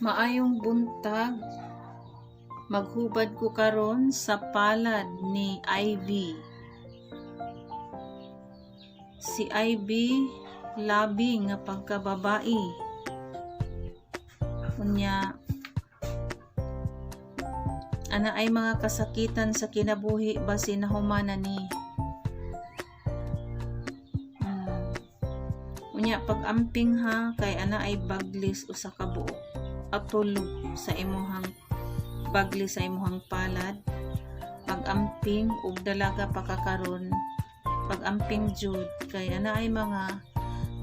Maayong buntag, maghubad ko karon sa palad ni Ivy. Si Ivy labi nga pagkababae. Unya ana ay mga kasakitan sa kinabuhi basi nahumanan ni. Unya pag-amping ha kay ana ay baglis usa ka buok atulog sa imuhang bagli sa imuhang palad, pag-amping ug dalaga pakakaron, pag-amping jud kay ana ay mga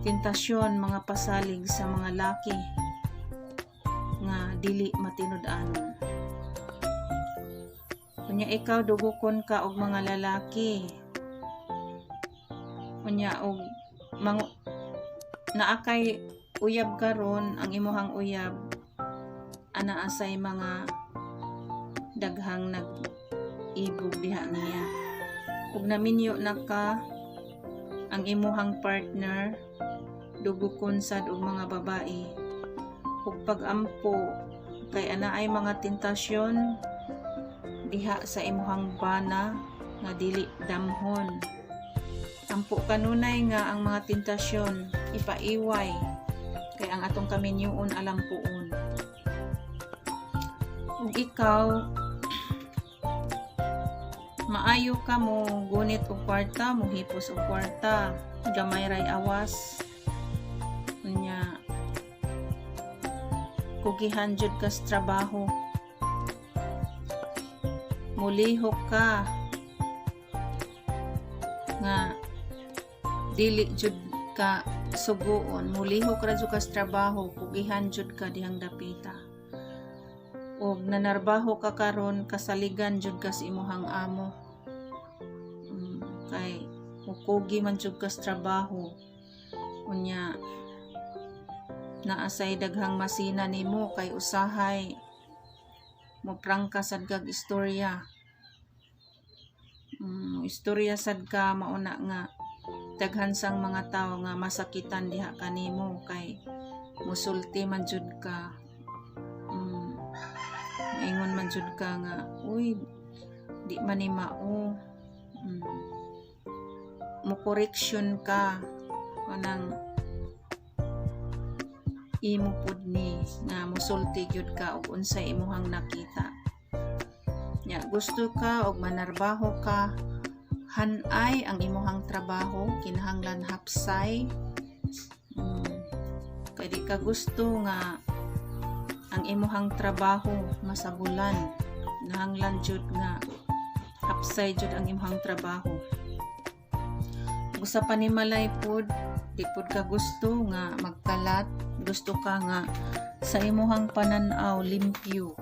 tentasyon, mga pasalig sa mga laki nga dili matinud-anon. Unya ikaw dugukon ka og mga lalaki. Unya og naakay uyab karon ang imuhang uyab ana asay mga daghang nag-ibog diha niya. Ug naminyo na ka ang imuhang partner dugukon sad og mga babae. Ug pag-ampo kay ana ay mga tentasyon diha sa imuhang bana nga dili damhon. Ampo kanunay nga ang mga tentasyon ipaiway kay ang atong kaminyoon alampuon. Ug ikaw maayo ka mo gunit og kwarta, mo hipos og kwarta, gamay ray awas. Unya kugihan jud ka sa trabaho. Mulihok ka nga dili jud ka suguon, mulihok ra jud ka sa trabaho, kugihan jud ka dihang dapita. Og nanarbaho ka karon kasaligan jud ka sa imuhang amo. Kay mukugi man jud ka sa trabaho. Unya naasay daghang masina nimo kay usahay mo prangka sad kag istorya. Istorya sad ka mauna nga daghan sang mga tawo nga masakitan diha kanimo kay musulti man jud ka. Ingon man jud ka nga uy di man ni mao. Mo correction ka kanang imo pud ni nga musulti gyud ka og unsay imuhang nakita. Nya gusto ka og manarbaho ka, hanay ang imuhang trabaho, kinahanglan hapsay. Kay di ka gusto nga ang imuhang trabaho masabulan, kinahanglan jud nga hapsay jud ang imuhang trabaho. Ug sa panimalay pud di pud ka gusto nga magkalat, gusto ka nga sa imuhang pananaw limpyo.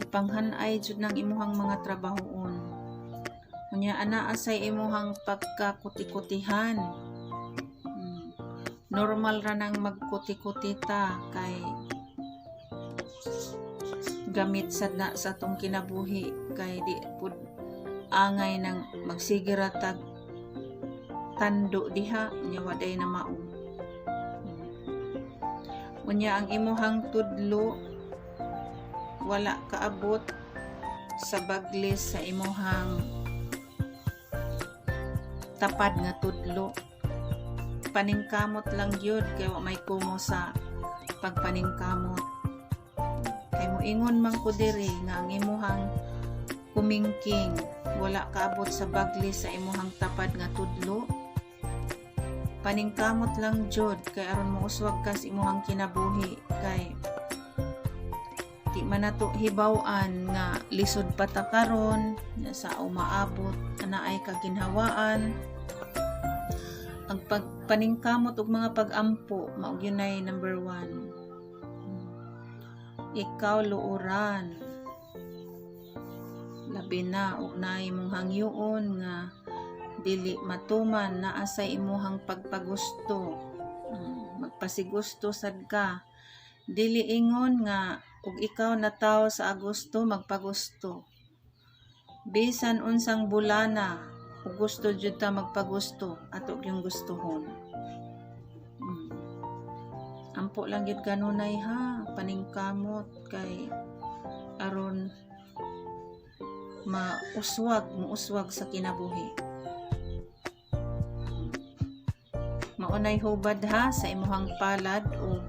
Ipanghanay jud ng imuhang mga trabahoon. Unya ana asay imuhang pagkakuti-kutihan. Normal ra nang magkuti-kuti ta kay gamit sad na sa tong kinabuhi kay di pud angay nang magsigira tag tando diha nya waday na mao. Unya ang imuhang tudlo wala kaabot sa baglis sa imuhang tapad nga tudlo. Paningkamot lang yun kay wa may kumo sa pagpaningkamot. Kay moingon man ko diri nga ang imuhang kumingking wala kaabot sa baglis sa imuhang tapad nga tudlo. Paningkamot lang jud kay aron mo uswag ka sa imuhang kinabuhi kay di man nato hibaw-an nga lisod pa ta karon sa umaabot ana ay kaginhawaan. Ang pagpaningkamot og mga pag-ampo mao gyud nay number 1. Ikaw luoran labi na og naay mong hangyoon nga dili matuman naa sa imuhang pagpagusto. Magpasigusto sad ka, dili ingon nga ug ikaw na tawo sa Agosto magpagusto. bisan unsang bulana ug gusto jud ta magpagusto ato yung gustuhon. Ampo lang yun kanunay ha, paningkamot kay aron muuswag sa kinabuhi. Maunay hubad ha sa imuhang palad o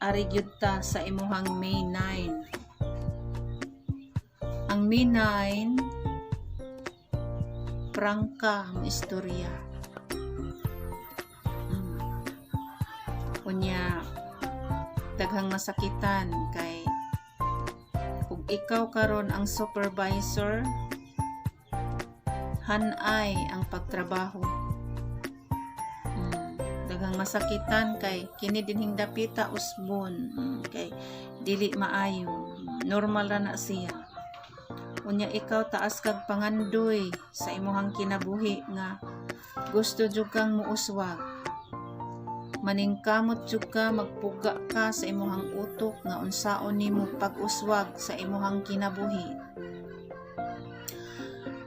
ari gyud ta sa imuhang May 9. Ang May 9 prangka ang istorya. Unya daghang masakitan kay kung ikaw karon ang supervisor, hanay ang pagtrabaho. Daghang masakitan kay kini dinhing dapita usbon, kay dili maayo, normal ra na siya. Unya ikaw taas kag pangandoy sa imuhang kinabuhi nga gusto jud kang muuswag. Maningkamot jud ka, magpuga ka sa imuhang utok nga unsaon nimo pag-uswag sa imuhang kinabuhi.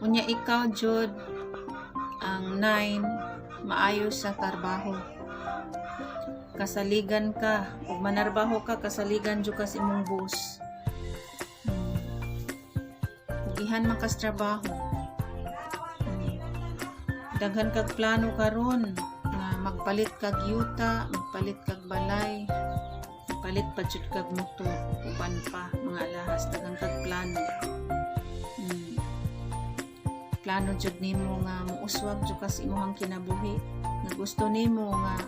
Unya ikaw jud ang 9 maayo sa trabaho. Kasaligan ka, ug manarbaho ka, kasaligan jud ka sa imong boss. Ugihan man kas trabaho. Daghan kag plano karon nga magpalit kag yuta, magpalit kag balay, magpalit pa jud kag motor, uban pa mga alahas, daghan kag plano. Plano jud nimo nga muuswag jud ka sa imong kinabuhi, nga gusto nimo nga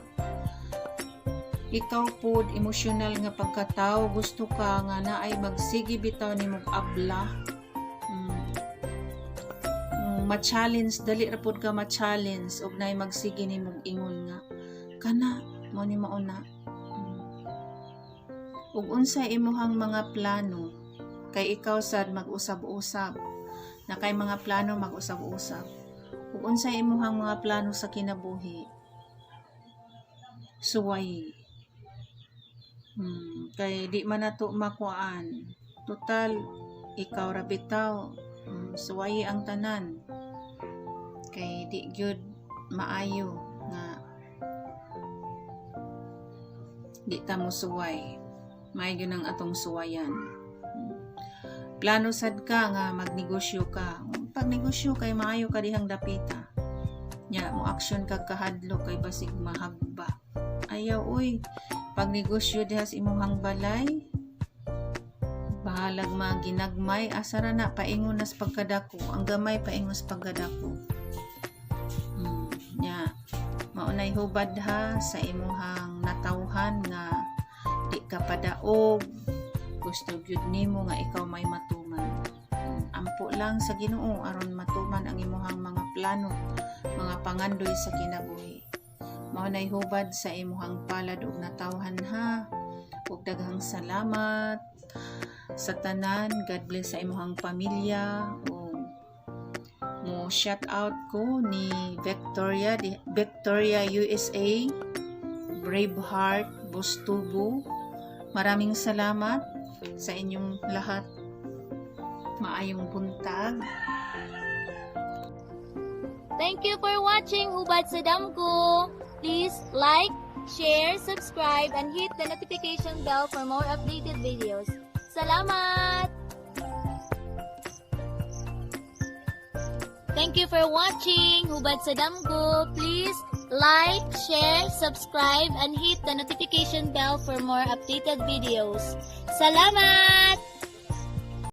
ikaw pod emosyonal nga pagkatao, gusto ka nga naay magsige bitaw nimo abla. Ma-challenge, dali ra pod ka ma-challenge ug naay magsige nimong ingon nga kana mo ni mauna. Ug unsay imuhang mga plano kay ikaw sad mag-usab-usab, na kay mga plano mag-usab-usab. Ug unsay imuhang mga plano sa kinabuhi, suway. Kay di man nato makuan, total ikaw ra bitaw, suway ang tanan. Kay di gyud maayo nga di ta mo suway, may gyud ang atong suwayan. Plano sad ka nga magnegosyo ka, pag negosyo kay maayo ka dihang dapita nya mo action kag kahadlok kay basig mahagba. Ayaw uy, pag negosyo diha sa imong balay, bahalag maginagmay, asara na paingon nas pagkadako, ang gamay paingon sa pagkadako. Maunay hubad ha sa imuhang natawhan nga di ka padaog, gusto gyud nimo nga ikaw may matuman. Ampo lang sa Ginoo aron matuman ang imuhang mga plano, mga pangandoy sa kinabuhi. Maunay hubad sa imuhang palad ug natawhan ha. Ug daghang salamat sa tanan. God bless sa imuhang pamilya. Mo shout out ko ni Victoria USA, Braveheart, Bustubo. Maraming salamat sa inyong lahat. Maayong buntag. Thank you for watching Hubad sa Damko. Please like, share, subscribe, and hit the notification bell for more updated videos. Salamat! Thank you for watching Hubad sa Damko. Please like, share, subscribe, and hit the notification bell for more updated videos. Salamat!